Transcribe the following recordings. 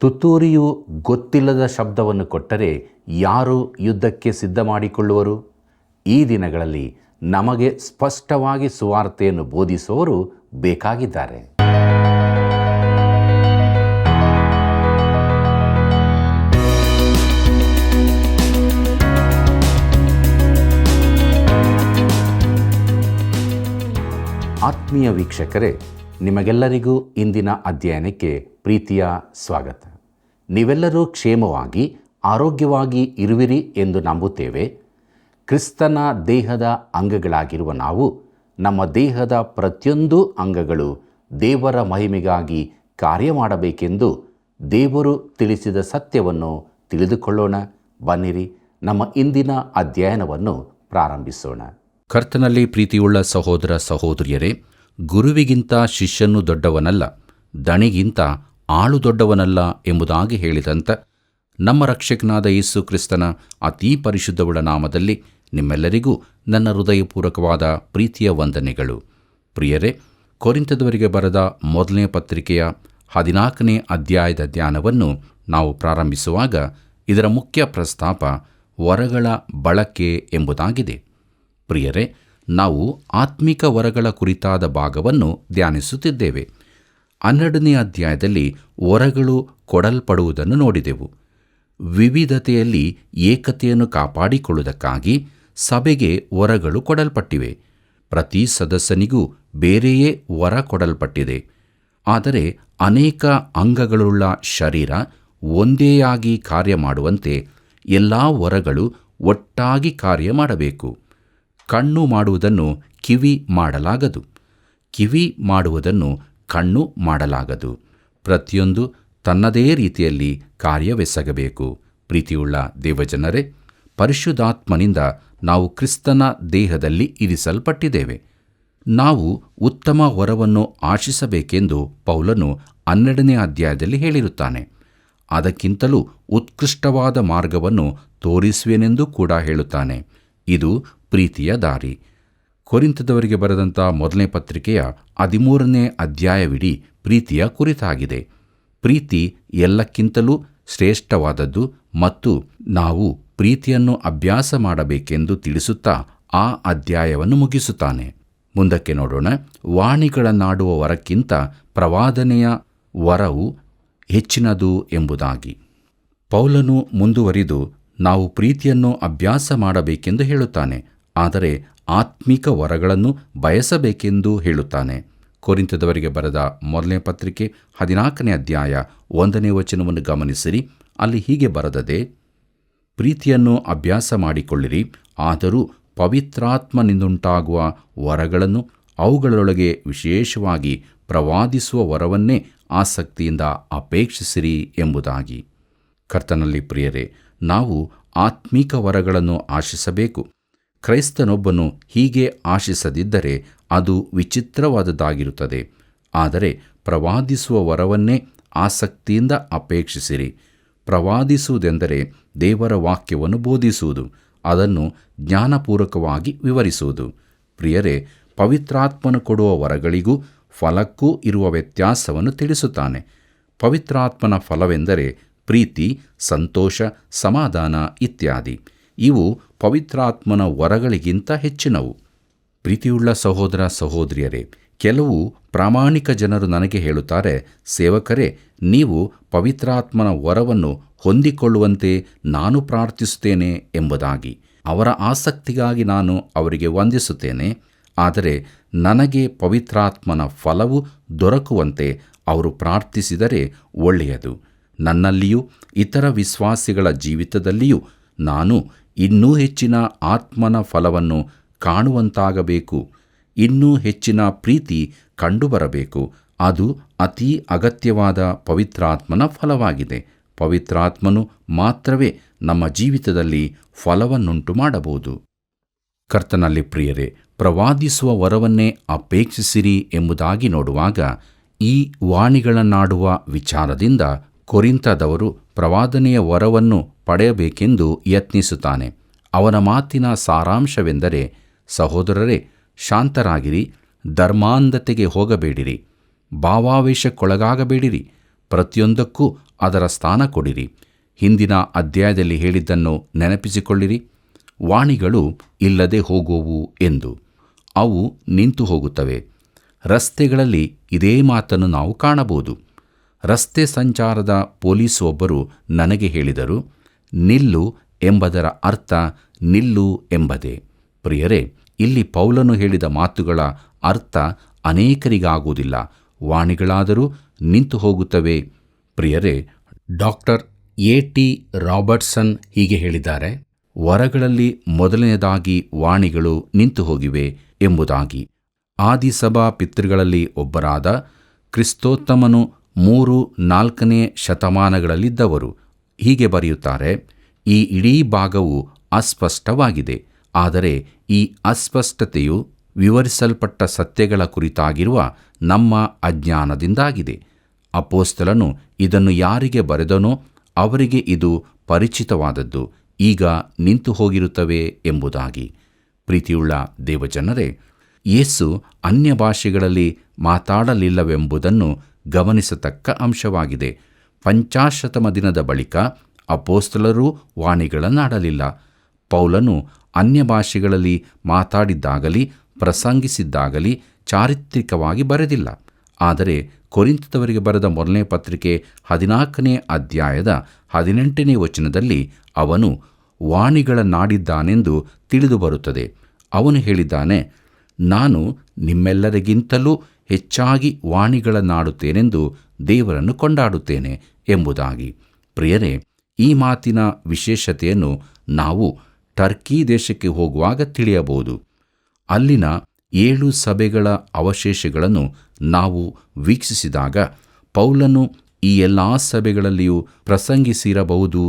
ತುತ್ತೂರಿಯು ಗೊತ್ತಿಲ್ಲದ ಶಬ್ದವನ್ನು ಕೊಟ್ಟರೆ ಯಾರು ಯುದ್ಧಕ್ಕೆ ಸಿದ್ಧ ಮಾಡಿಕೊಳ್ಳುವರು? ಈ ದಿನಗಳಲ್ಲಿ ನಮಗೆ ಸ್ಪಷ್ಟವಾಗಿ ಸುವಾರ್ತೆಯನ್ನು ಬೋಧಿಸುವವರು ಬೇಕಾಗಿದ್ದಾರೆ. ಆತ್ಮೀಯ ವೀಕ್ಷಕರೇ, ನಿಮಗೆಲ್ಲರಿಗೂ ಇಂದಿನ ಅಧ್ಯಯನಕ್ಕೆ ಪ್ರೀತಿಯ ಸ್ವಾಗತ. ನೀವೆಲ್ಲರೂ ಕ್ಷೇಮವಾಗಿ ಆರೋಗ್ಯವಾಗಿ ಇರುವಿರಿ ಎಂದು ನಂಬುತ್ತೇವೆ. ಕ್ರಿಸ್ತನ ದೇಹದ ಅಂಗಗಳಾಗಿರುವ ನಾವು ನಮ್ಮ ದೇಹದ ಪ್ರತಿಯೊಂದು ಅಂಗಗಳು ದೇವರ ಮಹಿಮೆಗಾಗಿ ಕಾರ್ಯ ಮಾಡಬೇಕೆಂದು ದೇವರು ತಿಳಿಸಿದ ಸತ್ಯವನ್ನು ತಿಳಿದುಕೊಳ್ಳೋಣ. ಬನ್ನಿರಿ, ನಮ್ಮ ಇಂದಿನ ಅಧ್ಯಯನವನ್ನು ಪ್ರಾರಂಭಿಸೋಣ. ಕರ್ತನಲ್ಲಿ ಪ್ರೀತಿಯುಳ್ಳ ಸಹೋದರ ಸಹೋದರಿಯರೇ, ಗುರುವಿಗಿಂತ ಶಿಷ್ಯನು ದೊಡ್ಡವನಲ್ಲ, ದಣಿಗಿಂತ ಆಳು ದೊಡ್ಡವನಲ್ಲ ಎಂಬುದಾಗಿ ಹೇಳಿದಂಥ ನಮ್ಮ ರಕ್ಷಕನಾದ ಯೇಸು ಕ್ರಿಸ್ತನ ಅತೀ ಪರಿಶುದ್ಧವುಳ್ಳ ನಾಮದಲ್ಲಿ ನಿಮ್ಮೆಲ್ಲರಿಗೂ ನನ್ನ ಹೃದಯಪೂರ್ವಕವಾದ ಪ್ರೀತಿಯ ವಂದನೆಗಳು. ಪ್ರಿಯರೇ, ಕೊರಿಂಥದವರಿಗೆ ಬರೆದ ಮೊದಲನೇ ಪತ್ರಿಕೆಯ 14ನೇ ಅಧ್ಯಾಯದ ಧ್ಯಾನವನ್ನು ನಾವು ಪ್ರಾರಂಭಿಸುವಾಗ ಇದರ ಮುಖ್ಯ ಪ್ರಸ್ತಾಪ ವರಗಳ ಬಳಕೆ ಎಂಬುದಾಗಿದೆ. ಪ್ರಿಯರೇ, ನಾವು ಆತ್ಮಿಕ ವರಗಳ ಕುರಿತಾದ ಭಾಗವನ್ನು ಧ್ಯಾನಿಸುತ್ತಿದ್ದೇವೆ. 12ನೇ ಅಧ್ಯಾಯದಲ್ಲಿ ವರಗಳು ಕೊಡಲ್ಪಡುವುದನ್ನು ನೋಡಿದೆವು. ವಿವಿಧತೆಯಲ್ಲಿ ಏಕತೆಯನ್ನು ಕಾಪಾಡಿಕೊಳ್ಳುವುದಕ್ಕಾಗಿ ಸಭೆಗೆ ವರಗಳು ಕೊಡಲ್ಪಟ್ಟಿವೆ. ಪ್ರತಿ ಸದಸ್ಯನಿಗೂ ಬೇರೆಯೇ ವರ ಕೊಡಲ್ಪಟ್ಟಿದೆ. ಆದರೆ ಅನೇಕ ಅಂಗಗಳುಳ್ಳ ಶರೀರ ಒಂದೇಯಾಗಿ ಕಾರ್ಯ ಮಾಡುವಂತೆ ಎಲ್ಲ ವರಗಳು ಒಟ್ಟಾಗಿ ಕಾರ್ಯ ಮಾಡಬೇಕು. ಕಣ್ಣು ಮಾಡುವುದನ್ನು ಕಿವಿ ಮಾಡಲಾಗದು, ಕಿವಿ ಮಾಡುವುದನ್ನು ಕಣ್ಣು ಮಾಡಲಾಗದು. ಪ್ರತಿಯೊಂದು ತನ್ನದೇ ರೀತಿಯಲ್ಲಿ ಕಾರ್ಯವೆಸಗಬೇಕು. ಪ್ರೀತಿಯುಳ್ಳ ದೇವಜನರೇ, ಪರಿಶುದ್ಧಾತ್ಮನಿಂದ ನಾವು ಕ್ರಿಸ್ತನ ದೇಹದಲ್ಲಿ ಇರಿಸಲ್ಪಟ್ಟಿದ್ದೇವೆ. ನಾವು ಉತ್ತಮ ವರವನ್ನು ಆಶಿಸಬೇಕೆಂದು ಪೌಲನು 12ನೇ ಅಧ್ಯಾಯದಲ್ಲಿ ಹೇಳಿರುತ್ತಾನೆ. ಅದಕ್ಕಿಂತಲೂ ಉತ್ಕೃಷ್ಟವಾದ ಮಾರ್ಗವನ್ನು ತೋರಿಸುವೆನೆಂದು ಕೂಡ ಹೇಳುತ್ತಾನೆ. ಇದು ಪ್ರೀತಿಯ ದಾರಿ. ಕೊರಿಂಥದವರಿಗೆ ಬರೆದಂಥ ಮೊದಲನೇ ಪತ್ರಿಕೆಯ 13ನೇ ಅಧ್ಯಾಯವಿಡೀ ಪ್ರೀತಿಯ ಕುರಿತಾಗಿದೆ. ಪ್ರೀತಿ ಎಲ್ಲಕ್ಕಿಂತಲೂ ಶ್ರೇಷ್ಠವಾದದ್ದು ಮತ್ತು ನಾವು ಪ್ರೀತಿಯನ್ನು ಅಭ್ಯಾಸ ಮಾಡಬೇಕೆಂದು ತಿಳಿಸುತ್ತಾ ಆ ಅಧ್ಯಾಯವನ್ನು ಮುಗಿಸುತ್ತಾನೆ. ಮುಂದಕ್ಕೆ ನೋಡೋಣ. ವಾಣಿಗಳನ್ನಾಡುವ ವರಕ್ಕಿಂತ ಪ್ರವಾದನೆಯ ವರವು ಹೆಚ್ಚಿನದು ಎಂಬುದಾಗಿ ಪೌಲನು ಮುಂದುವರಿದು ನಾವು ಪ್ರೀತಿಯನ್ನು ಅಭ್ಯಾಸ ಮಾಡಬೇಕೆಂದು ಹೇಳುತ್ತಾನೆ. ಆದರೆ ಆತ್ಮಿಕ ವರಗಳನ್ನು ಬಯಸಬೇಕೆಂದು ಹೇಳುತ್ತಾನೆ. ಕೊರಿಂಥದವರಿಗೆ ಬರೆದ ಮೊದಲನೇ ಪತ್ರಿಕೆ 14ನೇ ಅಧ್ಯಾಯ 1ನೇ ವಚನವನ್ನು ಗಮನಿಸಿರಿ. ಅಲ್ಲಿ ಹೀಗೆ ಬರೆದದೆ, ಪ್ರೀತಿಯನ್ನು ಅಭ್ಯಾಸ ಮಾಡಿಕೊಳ್ಳಿರಿ, ಆದರೂ ಪವಿತ್ರಾತ್ಮನಿಂದುಂಟಾಗುವ ವರಗಳನ್ನು, ಅವುಗಳೊಳಗೆ ವಿಶೇಷವಾಗಿ ಪ್ರವಾದಿಸುವ ವರವನ್ನೇ ಆಸಕ್ತಿಯಿಂದ ಅಪೇಕ್ಷಿಸಿರಿ ಎಂಬುದಾಗಿ. ಕರ್ತನಲ್ಲಿ ಪ್ರಿಯರೇ, ನಾವು ಆತ್ಮಿಕ ವರಗಳನ್ನು ಆಶಿಸಬೇಕು. ಕ್ರೈಸ್ತನೊಬ್ಬನು ಹೀಗೆ ಆಶಿಸದಿದ್ದರೆ ಅದು ವಿಚಿತ್ರವಾದದ್ದಾಗಿರುತ್ತದೆ. ಆದರೆ ಪ್ರವಾದಿಸುವ ವರವನ್ನೇ ಆಸಕ್ತಿಯಿಂದ ಅಪೇಕ್ಷಿಸಿರಿ. ಪ್ರವಾದಿಸುವುದೆಂದರೆ ದೇವರ ವಾಕ್ಯವನ್ನು ಬೋಧಿಸುವುದು, ಅದನ್ನು ಜ್ಞಾನಪೂರ್ವಕವಾಗಿ ವಿವರಿಸುವುದು. ಪ್ರಿಯರೇ, ಪವಿತ್ರಾತ್ಮನು ಕೊಡುವ ವರಗಳಿಗೂ ಫಲಕ್ಕೂ ಇರುವ ವ್ಯತ್ಯಾಸವನ್ನು ತಿಳಿಸುತ್ತಾನೆ. ಪವಿತ್ರಾತ್ಮನ ಫಲವೆಂದರೆ ಪ್ರೀತಿ, ಸಂತೋಷ, ಸಮಾಧಾನ ಇತ್ಯಾದಿ. ಇವು ಪವಿತ್ರಾತ್ಮನ ವರಗಳಿಗಿಂತ ಹೆಚ್ಚಿನವು. ಪ್ರೀತಿಯುಳ್ಳ ಸಹೋದರ ಸಹೋದರಿಯರೇ, ಕೆಲವು ಪ್ರಾಮಾಣಿಕ ಜನರು ನನಗೆ ಹೇಳುತ್ತಾರೆ, ಸೇವಕರೇ, ನೀವು ಪವಿತ್ರಾತ್ಮನ ವರವನ್ನು ಹೊಂದಿಕೊಳ್ಳುವಂತೆ ನಾನು ಪ್ರಾರ್ಥಿಸುತ್ತೇನೆ ಎಂಬುದಾಗಿ. ಅವರ ಆಸಕ್ತಿಗಾಗಿ ನಾನು ಅವರಿಗೆ ವಂದಿಸುತ್ತೇನೆ. ಆದರೆ ನನಗೆ ಪವಿತ್ರಾತ್ಮನ ಫಲವು ದೊರಕುವಂತೆ ಅವರು ಪ್ರಾರ್ಥಿಸಿದರೆ ಒಳ್ಳೆಯದು. ನನ್ನಲ್ಲಿಯೂ ಇತರ ವಿಶ್ವಾಸಿಗಳ ಜೀವಿತದಲ್ಲಿಯೂ ನಾನು ಇನ್ನೂ ಹೆಚ್ಚಿನ ಆತ್ಮನ ಫಲವನ್ನು ಕಾಣುವಂತಾಗಬೇಕು. ಇನ್ನೂ ಹೆಚ್ಚಿನ ಪ್ರೀತಿ ಕಂಡುಬರಬೇಕು. ಅದು ಅತೀ ಅಗತ್ಯವಾದ ಪವಿತ್ರಾತ್ಮನ ಫಲವಾಗಿದೆ. ಪವಿತ್ರಾತ್ಮನು ಮಾತ್ರವೇ ನಮ್ಮ ಜೀವಿತದಲ್ಲಿ ಫಲವನ್ನುಂಟು ಮಾಡಬಹುದು. ಕರ್ತನಲ್ಲಿ ಪ್ರಿಯರೇ, ಪ್ರವಾದಿಸುವ ವರವನ್ನೇ ಅಪೇಕ್ಷಿಸಿರಿ ಎಂಬುದಾಗಿ ನೋಡುವಾಗ ಈ ವಾಣಿಗಳನ್ನಾಡುವ ವಿಚಾರದಿಂದ ಕೊರಿಂಥದವರು ಪ್ರವಾದನೆಯ ವರವನ್ನು ಪಡೆಯಬೇಕೆಂದು ಯತ್ನಿಸುತ್ತಾನೆ. ಅವನ ಮಾತಿನ ಸಾರಾಂಶವೆಂದರೆ, ಸಹೋದರರೇ, ಶಾಂತರಾಗಿರಿ, ಧರ್ಮಾಂಧತೆಗೆ ಹೋಗಬೇಡಿರಿ, ಭಾವಾವೇಶಕ್ಕೊಳಗಾಗಬೇಡಿರಿ, ಪ್ರತಿಯೊಂದಕ್ಕೂ ಅದರ ಸ್ಥಾನ ಕೊಡಿರಿ. ಹಿಂದಿನ ಅಧ್ಯಾಯದಲ್ಲಿ ಹೇಳಿದ್ದನ್ನು ನೆನಪಿಸಿಕೊಳ್ಳಿರಿ. ವಾಣಿಗಳು ಇಲ್ಲದೆ ಹೋಗುವವು ಎಂದು. ಅವು ನಿಂತು ಹೋಗುತ್ತವೆ. ರಸ್ತೆಗಳಲ್ಲಿ ಇದೇ ಮಾತನ್ನು ನಾವು ಕಾಣಬಹುದು. ರಸ್ತೆ ಸಂಚಾರದ ಪೊಲೀಸ್ ಒಬ್ಬರು ನನಗೆ ಹೇಳಿದರು, ನಿಲ್ಲು ಎಂಬುದರ ಅರ್ಥ ನಿಲ್ಲು ಎಂಬುದೇ. ಪ್ರಿಯರೇ, ಇಲ್ಲಿ ಪೌಲನು ಹೇಳಿದ ಮಾತುಗಳ ಅರ್ಥ ಅನೇಕರಿಗಾಗುವುದಿಲ್ಲ. ವಾಣಿಗಳಾದರೂ ನಿಂತು ಹೋಗುತ್ತವೆ. ಪ್ರಿಯರೇ, ಡಾಕ್ಟರ್ ಎ.ಟಿ. ರಾಬರ್ಟ್ಸನ್ ಹೀಗೆ ಹೇಳಿದ್ದಾರೆ, ವರಗಳಲ್ಲಿ ಮೊದಲನೆಯದಾಗಿ ವಾಣಿಗಳು ನಿಂತು ಹೋಗಿವೆ ಎಂಬುದಾಗಿ. ಆದಿಸಭಾ ಪಿತೃಗಳಲ್ಲಿ ಒಬ್ಬರಾದ ಕ್ರಿಸ್ತೋತ್ತಮನು 3-4ನೇ ಶತಮಾನಗಳಲ್ಲಿದ್ದವರು ಹೀಗೆ ಬರೆಯುತ್ತಾರೆ, ಈ ಇಡೀ ಭಾಗವು ಅಸ್ಪಷ್ಟವಾಗಿದೆ. ಆದರೆ ಈ ಅಸ್ಪಷ್ಟತೆಯು ವಿವರಿಸಲ್ಪಟ್ಟ ಸತ್ಯಗಳ ಕುರಿತಾಗಿರುವ ನಮ್ಮ ಅಜ್ಞಾನದಿಂದಾಗಿದೆ. ಅಪೊಸ್ತಲನು ಇದನ್ನು ಯಾರಿಗೆ ಬರೆದನೋ ಅವರಿಗೆ ಇದು ಪರಿಚಿತವಾದದ್ದು, ಈಗ ನಿಂತು ಹೋಗಿರುತ್ತವೆ ಎಂಬುದಾಗಿ. ಪ್ರೀತಿಯುಳ್ಳ ದೇವಜನರೇ, ಯೇಸು ಅನ್ಯ ಭಾಷೆಗಳಲ್ಲಿ ಮಾತಾಡಲಿಲ್ಲವೆಂಬುದನ್ನು ಗಮನಿಸತಕ್ಕ ಅಂಶವಾಗಿದೆ. 50ಮ ದಿನದ ಬಳಿಕ ಅಪೊಸ್ತಲರೂ ವಾಣಿಗಳನ್ನಾಡಲಿಲ್ಲ. ಪೌಲನು ಅನ್ಯ ಭಾಷೆಗಳಲ್ಲಿ ಮಾತಾಡಿದ್ದಾಗಲಿ ಪ್ರಸಂಗಿಸಿದ್ದಾಗಲಿ ಚಾರಿತ್ರಿಕವಾಗಿ ಬರೆದಿಲ್ಲ. ಆದರೆ ಕೊರಿಂಥದವರಿಗೆ ಬರೆದ ಮೊದಲನೇ ಪತ್ರಿಕೆ 14ನೇ ಅಧ್ಯಾಯದ 18ನೇ ವಚನದಲ್ಲಿ ಅವನು ವಾಣಿಗಳನ್ನಾಡಿದ್ದಾನೆಂದು ತಿಳಿದು ಬರುತ್ತದೆ. ಅವನು ಹೇಳಿದ್ದಾನೆ, ನಾನು ನಿಮ್ಮೆಲ್ಲರಿಗಿಂತಲೂ ಹೆಚ್ಚಾಗಿ ವಾಣಿಗಳನ್ನಾಡುತ್ತೇನೆಂದು ದೇವರನ್ನು ಕೊಂಡಾಡುತ್ತೇನೆ ಎಂಬುದಾಗಿ. ಪ್ರಿಯರೇ, ಈ ಮಾತಿನ ವಿಶೇಷತೆಯನ್ನು ನಾವು ಟರ್ಕಿ ದೇಶಕ್ಕೆ ಹೋಗುವಾಗ ತಿಳಿಯಬಹುದು. ಅಲ್ಲಿನ 7 ಸಭೆಗಳ ಅವಶೇಷಗಳನ್ನು ನಾವು ವೀಕ್ಷಿಸಿದಾಗ ಪೌಲನು ಈ ಎಲ್ಲ ಸಭೆಗಳಲ್ಲಿಯೂ ಪ್ರಸಂಗಿಸಿರಬಹುದು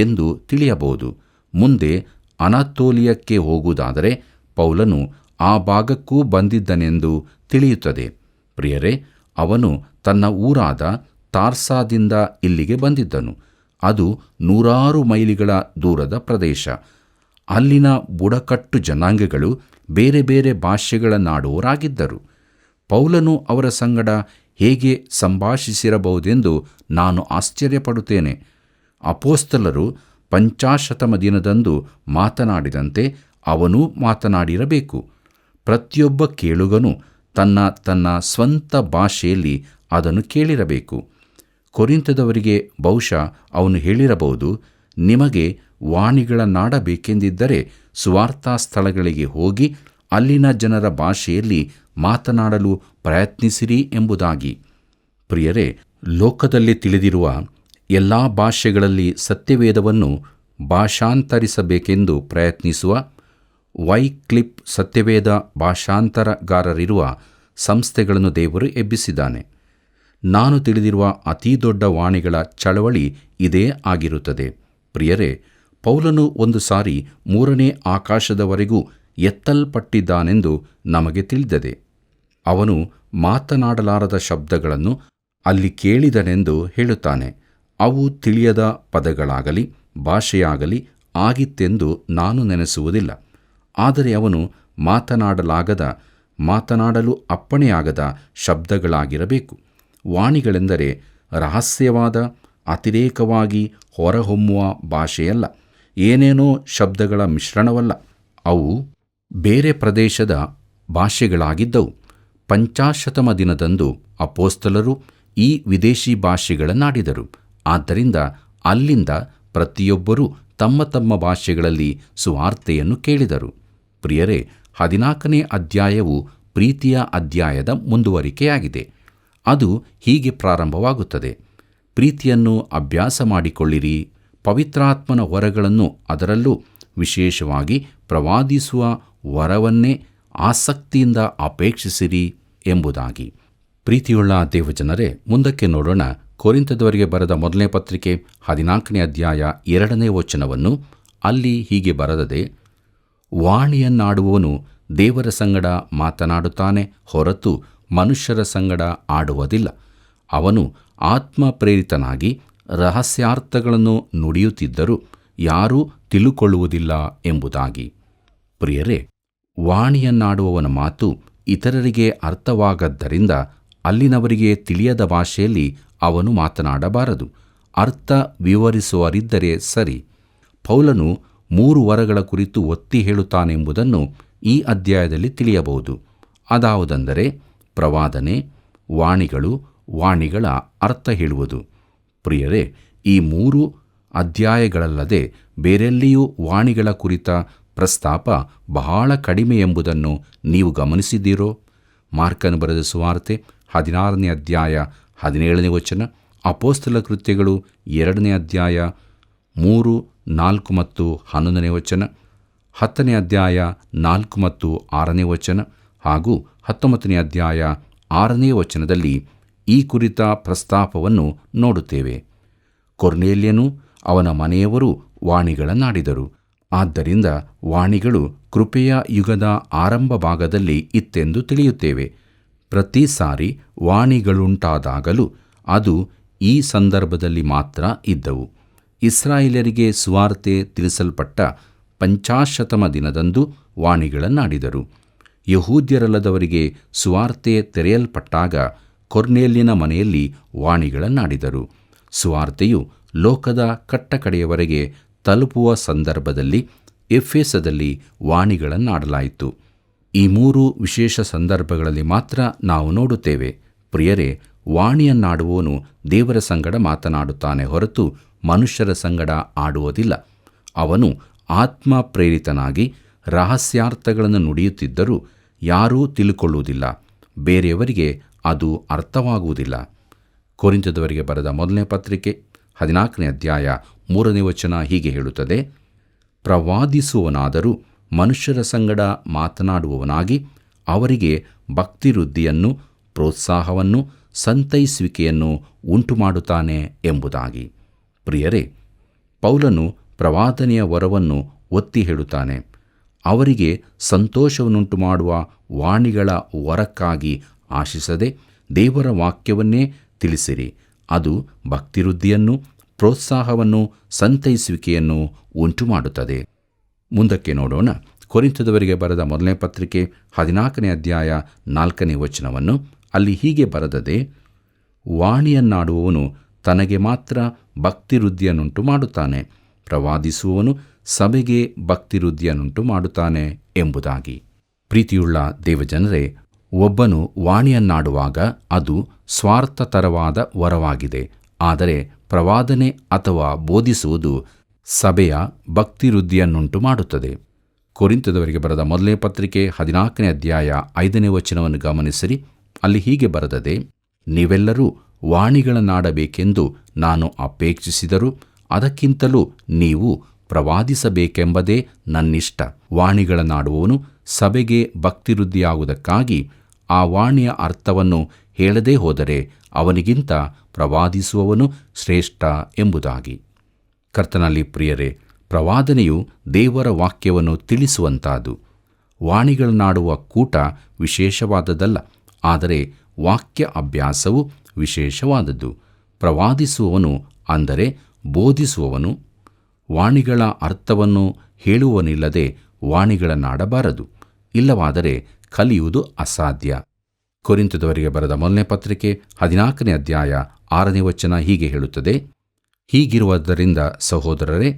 ಎಂದು ತಿಳಿಯಬಹುದು. ಮುಂದೆ ಅನತೋಲಿಯಕ್ಕೆ ಹೋಗುವುದಾದರೆ ಪೌಲನು ಆ ಭಾಗಕ್ಕೂ ಬಂದಿದ್ದನೆಂದು ತಿಳಿಯುತ್ತದೆ. ಪ್ರಿಯರೇ, ಅವನು ತನ್ನ ಊರಾದ ತಾರ್ಸಾದಿಂದ ಇಲ್ಲಿಗೆ ಬಂದಿದ್ದನು. ಅದು 100 ಮೈಲಿಗಳ ದೂರದ ಪ್ರದೇಶ. ಅಲ್ಲಿನ ಬುಡಕಟ್ಟು ಜನಾಂಗಗಳು ಬೇರೆ ಬೇರೆ ಭಾಷೆಗಳನ್ನಾಡುವರಾಗಿದ್ದರು. ಪೌಲನು ಅವರ ಸಂಗಡ ಹೇಗೆ ಸಂಭಾಷಿಸಿರಬಹುದೆಂದು ನಾನು ಆಶ್ಚರ್ಯಪಡುತ್ತೇನೆ. ಅಪೊಸ್ತಲರು 50ಮ ದಿನದಂದು ಮಾತನಾಡಿದಂತೆ ಅವನೂ ಮಾತನಾಡಿರಬೇಕು. ಪ್ರತಿಯೊಬ್ಬ ಕೇಳುಗನು ತನ್ನ ತನ್ನ ಸ್ವಂತ ಭಾಷೆಯಲ್ಲಿ ಅದನ್ನು ಕೇಳಿರಬೇಕು. ಕೊರಿಂಥದವರಿಗೆ ಬಹುಶಃ ಅವನು ಹೇಳಿರಬಹುದು, ನಿಮಗೆ ವಾಣಿಗಳನ್ನಾಡಬೇಕೆಂದಿದ್ದರೆ ಸುವಾರ್ತಾ ಸ್ಥಳಗಳಿಗೆ ಹೋಗಿ ಅಲ್ಲಿನ ಜನರ ಭಾಷೆಯಲ್ಲಿ ಮಾತನಾಡಲು ಪ್ರಯತ್ನಿಸಿರಿ ಎಂಬುದಾಗಿ. ಪ್ರಿಯರೇ, ಲೋಕದಲ್ಲಿ ತಿಳಿದಿರುವ ಎಲ್ಲ ಭಾಷೆಗಳಲ್ಲಿ ಸತ್ಯವೇದವನ್ನು ಭಾಷಾಂತರಿಸಬೇಕೆಂದು ಪ್ರಯತ್ನಿಸುವ ವೈಕ್ಲಿಫ್ ಸತ್ಯವೇದ ಭಾಷಾಂತರಗಾರರಿರುವ ಸಂಸ್ಥೆಗಳನ್ನು ದೇವರು ಎಬ್ಬಿಸಿದ್ದಾನೆ. ನಾನು ತಿಳಿದಿರುವ ಅತೀ ದೊಡ್ಡ ವಾಣಿಗಳ ಚಳವಳಿ ಇದೇ ಆಗಿರುತ್ತದೆ. ಪ್ರಿಯರೇ, ಪೌಲನು ಒಂದು ಸಾರಿ 3ನೇ ಆಕಾಶದವರೆಗೂ ಎತ್ತಲ್ಪಟ್ಟಿದ್ದಾನೆಂದು ನಮಗೆ ತಿಳಿದದೆ. ಅವನು ಮಾತನಾಡಲಾರದ ಶಬ್ದಗಳನ್ನು ಅಲ್ಲಿ ಕೇಳಿದನೆಂದು ಹೇಳುತ್ತಾನೆ. ಅವು ತಿಳಿಯದ ಪದಗಳಾಗಲಿ ಭಾಷೆಯಾಗಲಿ ಆಗಿತ್ತೆಂದು ನಾನು ನೆನೆಸುವುದಿಲ್ಲ. ಆದರೆ ಅವನು ಮಾತನಾಡಲು ಅಪ್ಪಣೆಯಾಗದ ಶಬ್ದಗಳಾಗಿರಬೇಕು. ವಾಣಿಗಳೆಂದರೆ ರಹಸ್ಯವಾದ, ಅತಿರೇಕವಾಗಿ ಹೊರಹೊಮ್ಮುವ ಭಾಷೆಯಲ್ಲ, ಏನೇನೋ ಶಬ್ದಗಳ ಮಿಶ್ರಣವಲ್ಲ. ಅವು ಬೇರೆ ಪ್ರದೇಶದ ಭಾಷೆಗಳಾಗಿದ್ದವು. 50ಮ ದಿನದಂದು ಅಪೊಸ್ತಲರು ಈ ವಿದೇಶಿ ಭಾಷೆಗಳನ್ನಾಡಿದರು. ಆದ್ದರಿಂದ ಅಲ್ಲಿಂದ ಪ್ರತಿಯೊಬ್ಬರೂ ತಮ್ಮ ತಮ್ಮ ಭಾಷೆಗಳಲ್ಲಿ ಸುವಾರ್ತೆಯನ್ನು ಕೇಳಿದರು. ಪ್ರಿಯರೇ, 14ನೇ ಅಧ್ಯಾಯವು ಪ್ರೀತಿಯ ಅಧ್ಯಾಯದ ಮುಂದುವರಿಕೆಯಾಗಿದೆ. ಅದು ಹೀಗೆ ಪ್ರಾರಂಭವಾಗುತ್ತದೆ, ಪ್ರೀತಿಯನ್ನು ಅಭ್ಯಾಸ ಮಾಡಿಕೊಳ್ಳಿರಿ, ಪವಿತ್ರಾತ್ಮನ ವರಗಳನ್ನು, ಅದರಲ್ಲೂ ವಿಶೇಷವಾಗಿ ಪ್ರವಾದಿಸುವ ವರವನ್ನೇ ಆಸಕ್ತಿಯಿಂದ ಅಪೇಕ್ಷಿಸಿರಿ ಎಂಬುದಾಗಿ. ಪ್ರೀತಿಯುಳ್ಳ ದೇವಜನರೇ, ಮುಂದಕ್ಕೆ ನೋಡೋಣ. ಕೊರಿಂಥದವರಿಗೆ ಬರೆದ ಮೊದಲನೇ ಪತ್ರಿಕೆ 14ನೇ ಅಧ್ಯಾಯ 2ನೇ ವಚನವನ್ನು. ಅಲ್ಲಿ ಹೀಗೆ ಬರೆದದೆ, ವಾಣಿಯನ್ನಾಡುವವನು ದೇವರ ಸಂಗಡ ಮಾತನಾಡುತ್ತಾನೆ ಹೊರತು ಮನುಷ್ಯರ ಸಂಗಡ ಆಡುವುದಿಲ್ಲ. ಅವನು ಆತ್ಮಪ್ರೇರಿತನಾಗಿ ರಹಸ್ಯಾರ್ಥಗಳನ್ನು ನುಡಿಯುತ್ತಿದ್ದರೂ ಯಾರೂ ತಿಳುಕೊಳ್ಳುವುದಿಲ್ಲ ಎಂಬುದಾಗಿ. ಪ್ರಿಯರೇ, ವಾಣಿಯನ್ನಾಡುವವನ ಮಾತು ಇತರರಿಗೆ ಅರ್ಥವಾಗದ್ದರಿಂದ ಅಲ್ಲಿನವರಿಗೆ ತಿಳಿಯದ ಭಾಷೆಯಲ್ಲಿ ಅವನು ಮಾತನಾಡಬಾರದು. ಅರ್ಥ ವಿವರಿಸುವರಿದ್ದರೆ ಸರಿ. ಪೌಲನು 3 ವರಗಳ ಕುರಿತು ಒತ್ತಿ ಹೇಳುತ್ತಾನೆಂಬುದನ್ನು ಈ ಅಧ್ಯಾಯದಲ್ಲಿ ತಿಳಿಯಬಹುದು. ಅದಾವುದೆಂದರೆ ಪ್ರವಾದನೆ, ವಾಣಿಗಳು, ವಾಣಿಗಳ ಅರ್ಥ ಹೇಳುವುದು. ಪ್ರಿಯರೇ, ಈ 3 ಅಧ್ಯಾಯಗಳಲ್ಲದೆ ಬೇರೆಲ್ಲಿಯೂ ವಾಣಿಗಳ ಕುರಿತ ಪ್ರಸ್ತಾಪ ಬಹಳ ಕಡಿಮೆ ಎಂಬುದನ್ನು ನೀವು ಗಮನಿಸಿದ್ದೀರೋ? ಮಾರ್ಕನು ಬರೆದ ಸುವಾರ್ತೆ 16ನೇ ಅಧ್ಯಾಯ 17ನೇ ವಚನ, ಅಪೊಸ್ತಲ ಕೃತ್ಯಗಳು 2ನೇ ಅಧ್ಯಾಯ 3, 4 ಮತ್ತು 11ನೇ ವಚನ, 10ನೇ ಅಧ್ಯಾಯ 4 ಮತ್ತು 6ನೇ ವಚನ ಹಾಗೂ 19ನೇ ಅಧ್ಯಾಯ 6ನೇ ವಚನದಲ್ಲಿ ಈ ಕುರಿತ ಪ್ರಸ್ತಾಪವನ್ನು ನೋಡುತ್ತೇವೆ. ಕೊರ್ನೇಲ್ಯನು ಅವನ ಮನೆಯವರು ವಾಣಿಗಳನ್ನಾಡಿದರು. ಆದ್ದರಿಂದ ವಾಣಿಗಳು ಕೃಪೆಯ ಯುಗದ ಆರಂಭ ಭಾಗದಲ್ಲಿ ಇತ್ತೆಂದು ತಿಳಿಯುತ್ತೇವೆ. ಪ್ರತಿ ಸಾರಿ ವಾಣಿಗಳುಂಟಾದಾಗಲೂ ಅದು ಈ ಸಂದರ್ಭದಲ್ಲಿ ಮಾತ್ರ ಇದ್ದವು. ಇಸ್ರಾಯೇಲರಿಗೆ ಸುವಾರ್ತೆ ತಿಳಿಸಲ್ಪಟ್ಟ 50ಮ ದಿನದಂದು ವಾಣಿಗಳನ್ನಾಡಿದರು. ಯಹೂದ್ಯರಲ್ಲದವರಿಗೆ ಸುವಾರ್ತೆ ತೆರೆಯಲ್ಪಟ್ಟಾಗ ಕೊರ್ನೇಲ್ಯನ ಮನೆಯಲ್ಲಿ ವಾಣಿಗಳನ್ನಾಡಿದರು. ಸುವಾರ್ತೆಯು ಲೋಕದ ಕಟ್ಟಕಡೆಯವರೆಗೆ ತಲುಪುವ ಸಂದರ್ಭದಲ್ಲಿ ಎಫೆಸದಲ್ಲಿ ವಾಣಿಗಳನ್ನಾಡಲಾಯಿತು. ಈ 3 ವಿಶೇಷ ಸಂದರ್ಭಗಳಲ್ಲಿ ಮಾತ್ರ ನಾವು ನೋಡುತ್ತೇವೆ. ಪ್ರಿಯರೇ, ವಾಣಿಯನ್ನಾಡುವವನು ದೇವರ ಸಂಗಡ ಮಾತನಾಡುತ್ತಾನೆ ಹೊರತು ಮನುಷ್ಯರ ಸಂಗಡ ಆಡುವುದಿಲ್ಲ. ಅವನು ಆತ್ಮ ಪ್ರೇರಿತನಾಗಿ ರಹಸ್ಯಾರ್ಥಗಳನ್ನು ನುಡಿಯುತ್ತಿದ್ದರೂ ಯಾರೂ ತಿಳುಕೊಳ್ಳುವುದಿಲ್ಲ, ಬೇರೆಯವರಿಗೆ ಅದು ಅರ್ಥವಾಗುವುದಿಲ್ಲ. ಕೊರಿಂಥದವರಿಗೆ ಬರೆದ 1ನೇ ಪತ್ರಿಕೆ 14ನೇ ಅಧ್ಯಾಯ 3ನೇ ವಚನ ಹೀಗೆ ಹೇಳುತ್ತದೆ: ಪ್ರವಾದಿಸುವವನಾದರೂ ಮನುಷ್ಯರ ಸಂಗಡ ಮಾತನಾಡುವವನಾಗಿ ಅವರಿಗೆ ಭಕ್ತಿವೃದ್ಧಿಯನ್ನು, ಪ್ರೋತ್ಸಾಹವನ್ನು, ಸಂತೈಸುವಿಕೆಯನ್ನು ಉಂಟುಮಾಡುತ್ತಾನೆ ಎಂಬುದಾಗಿ. ಪ್ರಿಯರೇ, ಪೌಲನು ಪ್ರವಾದನೆಯ ವರವನ್ನು ಒತ್ತಿ ಹೇಳುತ್ತಾನೆ. ಅವರಿಗೆ ಸಂತೋಷವನ್ನುಂಟು ಮಾಡುವ ವಾಣಿಗಳ ವರಕ್ಕಾಗಿ ಆಶಿಸದೆ ದೇವರ ವಾಕ್ಯವನ್ನೇ ತಿಳಿಸಿರಿ. ಅದು ಭಕ್ತಿವೃದ್ಧಿಯನ್ನು, ಪ್ರೋತ್ಸಾಹವನ್ನು, ಸಂತೈಸುವಿಕೆಯನ್ನು ಉಂಟುಮಾಡುತ್ತದೆ. ಮುಂದಕ್ಕೆ ನೋಡೋಣ. ಕೊರಿಂಥದವರಿಗೆ ಬರೆದ 1ನೇ ಪತ್ರಿಕೆ 14ನೇ ಅಧ್ಯಾಯ 4ನೇ ವಚನವನ್ನು. ಅಲ್ಲಿ ಹೀಗೆ ಬರೆದದೆ: ವಾಣಿಯನ್ನಾಡುವವನು ತನಗೆ ಮಾತ್ರ ಭಕ್ತಿವೃದ್ಧಿಯನ್ನುಂಟು ಮಾಡುತ್ತಾನೆ, ಪ್ರವಾದಿಸುವವನು ಸಭೆಗೆ ಭಕ್ತಿವೃದ್ಧಿಯನ್ನುಂಟು ಮಾಡುತ್ತಾನೆ ಎಂಬುದಾಗಿ. ಪ್ರೀತಿಯುಳ್ಳ ದೇವಜನರೇ, ಒಬ್ಬನು ವಾಣಿಯನ್ನಾಡುವಾಗ ಅದು ಸ್ವಾರ್ಥತರವಾದ ವರವಾಗಿದೆ. ಆದರೆ ಪ್ರವಾದನೆ ಅಥವಾ ಬೋಧಿಸುವುದು ಸಭೆಯ ಭಕ್ತಿವೃದ್ಧಿಯನ್ನುಂಟು ಮಾಡುತ್ತದೆ. ಕೊರಿಂಥದವರಿಗೆ ಬರೆದ 1ನೇ ಪತ್ರಿಕೆ 14ನೇ ಅಧ್ಯಾಯ 5ನೇ ವಚನವನ್ನು ಗಮನಿಸಿರಿ. ಅಲ್ಲಿ ಹೀಗೆ ಬರೆದದೆ: ನೀವೆಲ್ಲರೂ ವಾಣಿಗಳನ್ನಾಡಬೇಕೆಂದು ನಾನು ಅಪೇಕ್ಷಿಸಿದರೂ ಅದಕ್ಕಿಂತಲೂ ನೀವು ಪ್ರವಾದಿಸಬೇಕೆಂಬುದೇ ನನ್ನಿಷ್ಟ. ವಾಣಿಗಳನ್ನಾಡುವವನು ಸಭೆಗೆ ಭಕ್ತಿವೃದ್ಧಿಯಾಗುವುದಕ್ಕಾಗಿ ಆ ವಾಣಿಯ ಅರ್ಥವನ್ನು ಹೇಳದೇ ಹೋದರೆ ಅವನಿಗಿಂತ ಪ್ರವಾದಿಸುವವನು ಶ್ರೇಷ್ಠ ಎಂಬುದಾಗಿ. ಕರ್ತನಲ್ಲಿ ಪ್ರಿಯರೇ, ಪ್ರವಾದನೆಯು ದೇವರ ವಾಕ್ಯವನ್ನು ತಿಳಿಸುವಂತಾದು. ವಾಣಿಗಳನ್ನಾಡುವ ಕೂಟ ವಿಶೇಷವಾದದ್ದಲ್ಲ, ಆದರೆ ವಾಕ್ಯ ಅಭ್ಯಾಸವು ವಿಶೇಷವಾದದ್ದು. ಪ್ರವಾದಿಸುವವನು ಅಂದರೆ ಬೋಧಿಸುವವನು ವಾಣಿಗಳ ಅರ್ಥವನ್ನು ಹೇಳುವನಿಲ್ಲದೆ ವಾಣಿಗಳನ್ನಾಡಬಾರದು, ಇಲ್ಲವಾದರೆ ಕಲಿಯುವುದು ಅಸಾಧ್ಯ. ಕೊರಿಂಥದವರಿಗೆ ಬರೆದ 1ನೇ ಪತ್ರಿಕೆ 14ನೇ ಅಧ್ಯಾಯ 6ನೇ ವಚನ ಹೀಗೆ ಹೇಳುತ್ತದೆ: ಹೀಗಿರುವುದರಿಂದ ಸಹೋದರರೇ,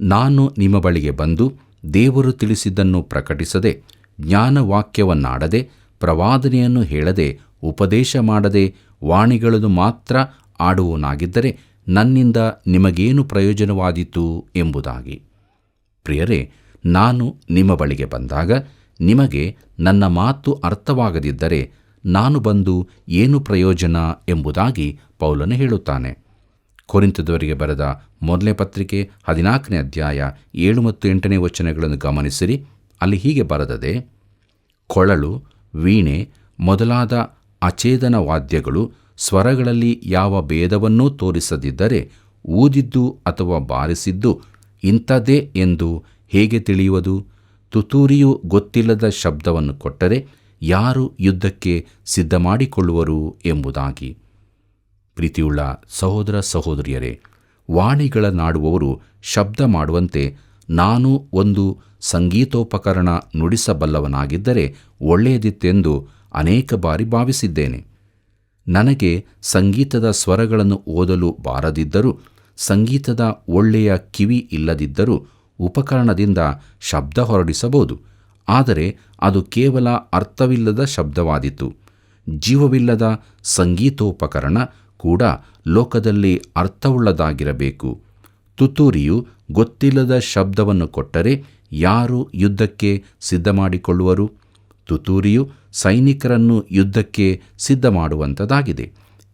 ನಾನು ನಿಮ್ಮ ಬಳಿಗೆ ಬಂದು ದೇವರು ತಿಳಿಸಿದ್ದನ್ನು ಪ್ರಕಟಿಸದೆ, ಜ್ಞಾನವಾಕ್ಯವನ್ನಾಡದೆ, ಪ್ರವಾದನೆಯನ್ನು ಹೇಳದೆ, ಉಪದೇಶ ಮಾಡದೆ, ವಾಣಿಗಳನ್ನು ಮಾತ್ರ ಆಡುವವನಾಗಿದ್ದರೆ ನನ್ನಿಂದ ನಿಮಗೇನು ಪ್ರಯೋಜನವಾದೀತು ಎಂಬುದಾಗಿ. ಪ್ರಿಯರೇ, ನಾನು ನಿಮ್ಮ ಬಳಿಗೆ ಬಂದಾಗ ನಿಮಗೆ ನನ್ನ ಮಾತು ಅರ್ಥವಾಗದಿದ್ದರೆ ನಾನು ಬಂದು ಏನು ಪ್ರಯೋಜನ ಎಂಬುದಾಗಿ ಪೌಲನು ಹೇಳುತ್ತಾನೆ. ಕೊರಿಂಥದವರಿಗೆ ಬರೆದ 1ನೇ ಪತ್ರಿಕೆ 14ನೇ ಅಧ್ಯಾಯ 7 ಮತ್ತು 8ನೇ ವಚನಗಳನ್ನು ಗಮನಿಸಿರಿ. ಅಲ್ಲಿ ಹೀಗೆ ಬರೆದದೆ: ಕೊಳಲು, ವೀಣೆ ಮೊದಲಾದ ಅಚೇತನ ವಾದ್ಯಗಳು ಸ್ವರಗಳಲ್ಲಿ ಯಾವ ಭೇದವನ್ನೂ ತೋರಿಸದಿದ್ದರೆ ಊದಿದ್ದು ಅಥವಾ ಬಾರಿಸಿದ್ದು ಇಂಥದ್ದೇ ಎಂದು ಹೇಗೆ ತಿಳಿಯುವುದು? ತುತ್ತೂರಿಯು ಗೊತ್ತಿಲ್ಲದ ಶಬ್ದವನ್ನು ಕೊಟ್ಟರೆ ಯಾರು ಯುದ್ಧಕ್ಕೆ ಸಿದ್ಧ ಮಾಡಿಕೊಳ್ಳುವರು ಎಂಬುದಾಗಿ. ಪ್ರೀತಿಯುಳ್ಳ ಸಹೋದರ ಸಹೋದರಿಯರೇ, ವಾಣಿಗಳನ್ನಾಡುವವರು ಶಬ್ದ ಮಾಡುವಂತೆ ನಾನು ಒಂದು ಸಂಗೀತೋಪಕರಣ ನುಡಿಸಬಲ್ಲವನಾಗಿದ್ದರೆ ಒಳ್ಳೆಯದಿತ್ತೆಂದು ಅನೇಕ ಬಾರಿ ಭಾವಿಸಿದ್ದೇನೆ. ನನಗೆ ಸಂಗೀತದ ಸ್ವರಗಳನ್ನು ಓದಲು ಬಾರದಿದ್ದರೂ ಸಂಗೀತದ ಒಳ್ಳೆಯ ಕಿವಿ ಇಲ್ಲದಿದ್ದರೂ ಉಪಕರಣದಿಂದ ಶಬ್ದ ಹೊರಡಿಸಬಹುದು, ಆದರೆ ಅದು ಕೇವಲ ಅರ್ಥವಿಲ್ಲದ ಶಬ್ದವಾದೀತು. ಜೀವವಿಲ್ಲದ ಸಂಗೀತೋಪಕರಣ ಕೂಡ ಲೋಕದಲ್ಲಿ ಅರ್ಥವುಳ್ಳದಾಗಿರಬೇಕು. ತುತ್ತೂರಿಯು ಗೊತ್ತಿಲ್ಲದ ಶಬ್ದವನ್ನು ಕೊಟ್ಟರೆ ಯಾರು ಯುದ್ಧಕ್ಕೆ ಸಿದ್ಧ ಮಾಡಿಕೊಳ್ಳುವರು? ತುತ್ತೂರಿಯು ಸೈನಿಕರನ್ನು ಯುದ್ಧಕ್ಕೆ ಸಿದ್ಧ ಮಾಡುವಂಥದ್ದಾಗಿದೆ.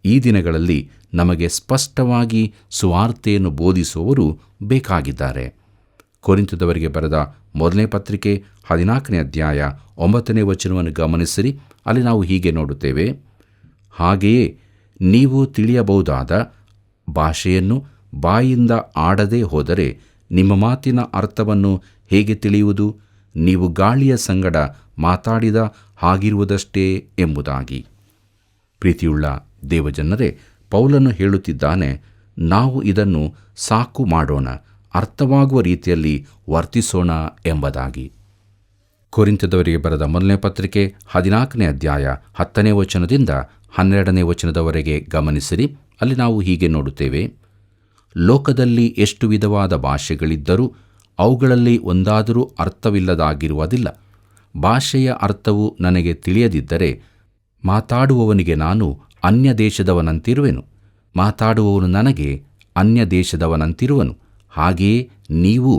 ಈ ದಿನಗಳಲ್ಲಿ ನಮಗೆ ಸ್ಪಷ್ಟವಾಗಿ ಸುವಾರ್ತೆಯನ್ನು ಬೋಧಿಸುವವರು ಬೇಕಾಗಿದ್ದಾರೆ. ಕೊರಿಂಥದವರಿಗೆ ಬರೆದ ಮೊದಲನೇ ಪತ್ರಿಕೆ 14ನೇ ಅಧ್ಯಾಯ 9ನೇ ವಚನವನ್ನು ಗಮನಿಸಿರಿ. ಅಲ್ಲಿ ನಾವು ಹೀಗೆ ನೋಡುತ್ತೇವೆ, ಹಾಗೆಯೇ ನೀವು ತಿಳಿಯಬಹುದಾದ ಭಾಷೆಯನ್ನು ಬಾಯಿಂದ ಆಡದೇ ಹೋದರೆ ನಿಮ್ಮ ಮಾತಿನ ಅರ್ಥವನ್ನು ಹೇಗೆ ತಿಳಿಯುವುದು? ನೀವು ಗಾಳಿಯ ಸಂಗಡ ಮಾತಾಡಿದ ಹಾಗಿರುವುದಷ್ಟೇ ಎಂಬುದಾಗಿ. ಪ್ರೀತಿಯುಳ್ಳ ದೇವಜನರೇ, ಪೌಲನು ಹೇಳುತ್ತಿದ್ದಾನೆ, ನಾವು ಇದನ್ನು ಸಾಕು ಮಾಡೋಣ, ಅರ್ಥವಾಗುವ ರೀತಿಯಲ್ಲಿ ವರ್ತಿಸೋಣ ಎಂಬುದಾಗಿ. ಕೊರಿಂಥದವರಿಗೆ ಬರೆದ ಮೊದಲನೇ ಪತ್ರಿಕೆ 14ನೇ ಅಧ್ಯಾಯ 10ನೇ ವಚನದಿಂದ 12ನೇ ವಚನದವರೆಗೆ ಗಮನಿಸಿರಿ. ಅಲ್ಲಿ ನಾವು ಹೀಗೆ ನೋಡುತ್ತೇವೆ, ಲೋಕದಲ್ಲಿ ಎಷ್ಟು ವಿಧವಾದ ಭಾಷೆಗಳಿದ್ದರೂ ಅವುಗಳಲ್ಲಿ ಒಂದಾದರೂ ಅರ್ಥವಿಲ್ಲದಾಗಿರುವುದಿಲ್ಲ. ಭಾಷೆಯ ಅರ್ಥವು ನನಗೆ ತಿಳಿಯದಿದ್ದರೆ ಮಾತಾಡುವವನಿಗೆ ನಾನು ಅನ್ಯ ದೇಶದವನಂತಿರುವೆನು, ಮಾತಾಡುವವನು ನನಗೆ ಅನ್ಯ ದೇಶದವನಂತಿರುವನು. ಹಾಗೆಯೇ ನೀವು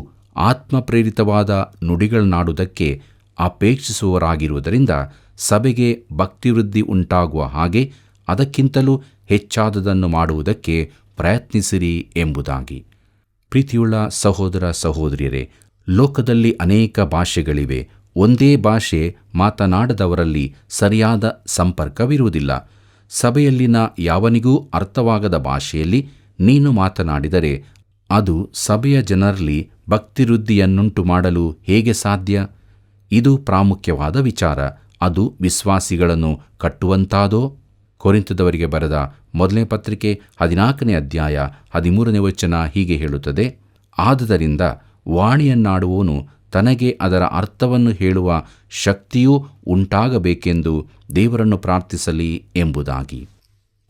ಆತ್ಮಪ್ರೇರಿತವಾದ ನುಡಿಗಳನ್ನಾಡುವುದಕ್ಕೆ ಅಪೇಕ್ಷಿಸುವವರಾಗಿರುವುದರಿಂದ ಸಭೆಗೆ ಭಕ್ತಿವೃದ್ಧಿ ಉಂಟಾಗುವ ಹಾಗೆ ಅದಕ್ಕಿಂತಲೂ ಹೆಚ್ಚಾದದನ್ನು ಮಾಡುವುದಕ್ಕೆ ಪ್ರಯತ್ನಿಸಿರಿ ಎಂಬುದಾಗಿ. ಪ್ರೀತಿಯುಳ್ಳ ಸಹೋದರ ಸಹೋದರಿಯರೇ, ಲೋಕದಲ್ಲಿ ಅನೇಕ ಭಾಷೆಗಳಿವೆ. ಒಂದೇ ಭಾಷೆ ಮಾತನಾಡದವರಲ್ಲಿ ಸರಿಯಾದ ಸಂಪರ್ಕವಿರುವುದಿಲ್ಲ. ಸಭೆಯಲ್ಲಿನ ಯಾವನಿಗೂ ಅರ್ಥವಾಗದ ಭಾಷೆಯಲ್ಲಿ ನೀನು ಮಾತನಾಡಿದರೆ ಅದು ಸಭೆಯ ಜನರಲ್ಲಿ ಭಕ್ತಿವೃದ್ಧಿಯನ್ನುಂಟು ಮಾಡಲು ಹೇಗೆ ಸಾಧ್ಯ? ಇದು ಪ್ರಾಮುಖ್ಯವಾದ ವಿಚಾರ. ಅದು ವಿಶ್ವಾಸಿಗಳನ್ನು ಕಟ್ಟುವಂತಾದೋ? ಕೊರಿಂಥದವರಿಗೆ ಬರೆದ ಮೊದಲನೇ ಪತ್ರಿಕೆ 14ನೇ ಅಧ್ಯಾಯ 13ನೇ ವಚನ ಹೀಗೆ ಹೇಳುತ್ತದೆ, ಆದುದರಿಂದ ವಾಣಿಯನ್ನಾಡುವವನು ತನಗೆ ಅದರ ಅರ್ಥವನ್ನು ಹೇಳುವ ಶಕ್ತಿಯೂ ಉಂಟಾಗಬೇಕೆಂದು ದೇವರನ್ನು ಪ್ರಾರ್ಥಿಸಲಿ ಎಂಬುದಾಗಿ.